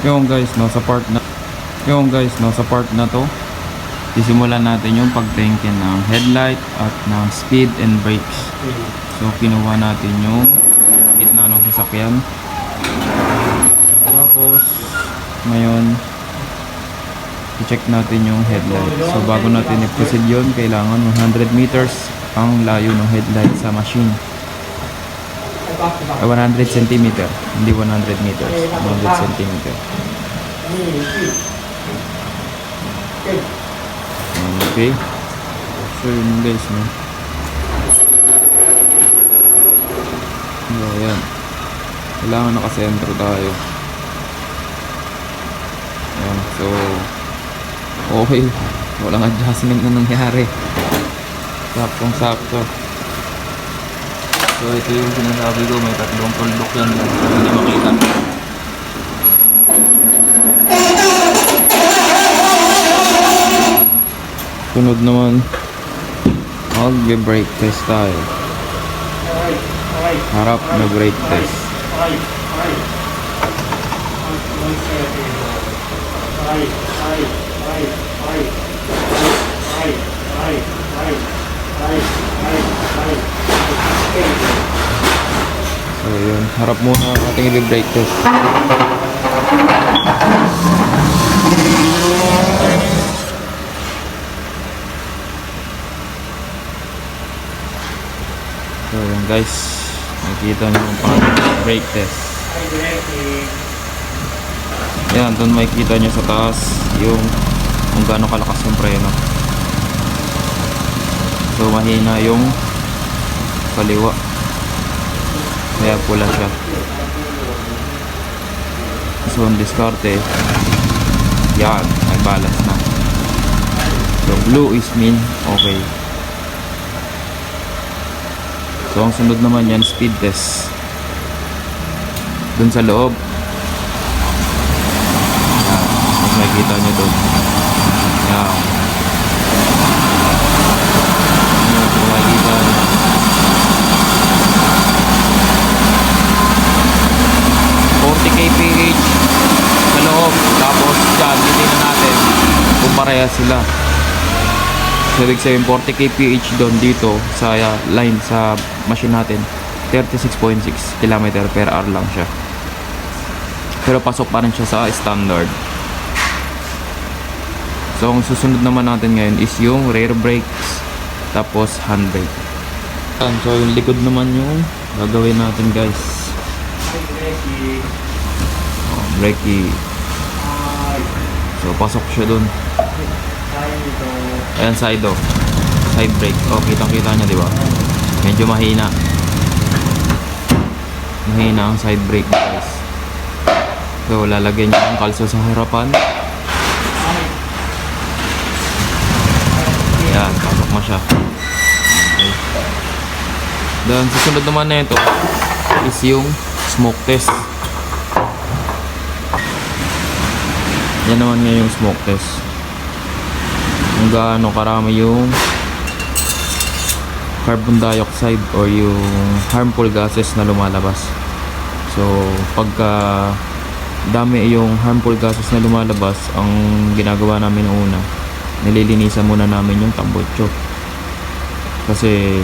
Yung guys, no, sa part na to, sisimulan natin yung pagtingin ng headlight at ng speed and brakes. So kinuha natin yung gitna ng sasakyan. Tapos ngayon i-check natin yung headlight. So bago natin i-proceed yun, kailangan 100 meters ang layo ng headlight sa machine. 100 cm, hindi 100 meters, 100 cm. Okay. So yun guys, no? Ayan. Kailangan nakasentro tayo. Ayan. So okay. Walang adjustment na nangyari. Saktong sakto. So ito yung sinasabi ko, may tatlong tuldok yan lang. Hindi makita. Sunod naman, mag-brake test tayo. Harap na brake test. So yun, harap muna ang ating i-brake test. So yun guys, nakikita nyo yung pang-brake test. Yan, doon makikita nyo sa taas yung kung gaano kalakas yung preno. So mahina yung kaliwa, kaya pula siya. So ang diskarte, yan, may balance na. So blue is mean okay. So ang sunod naman yan, speed test. Dun sa loob, yan, mas makikita nyo dun. Yan, makikita nyo 40 kph sa loob. Tapos dyan, titignan natin kung pareha sila. So ibig sabihin 40 kph doon, dito sa line sa machine natin 36.6 km per hour lang siya, pero pasok pa rin siya sa standard. So ang susunod naman natin ngayon is yung rear brakes, tapos handbrake. So yung likod naman yung gagawin natin guys. Brakey. So pasok siya dun. Ayan, side brake. Oh, kitang-kita nyo, di ba? Medyo mahina ang side brake guys. So lalagyan nyo ang kalso sa harapan. Ayan, pasok mo siya. Okay. Then susunod naman na ito is yung smoke test. Yan naman nga yung smoke test, kung gaano karami yung carbon dioxide or yung harmful gases na lumalabas. So pagka dami yung harmful gases na lumalabas, ang ginagawa namin una, nililinisan muna namin yung tambutso. Kasi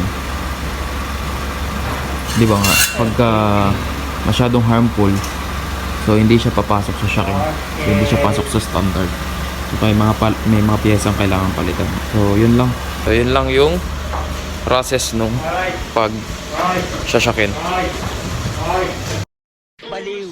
di ba nga, pagka masyadong harmful, so hindi siya papasok sa shocking, so hindi siya pasok sa standard. So may mga piyesang kailangan palitan. So yun lang. So yun lang yung process nung pag shashakin. Baliw.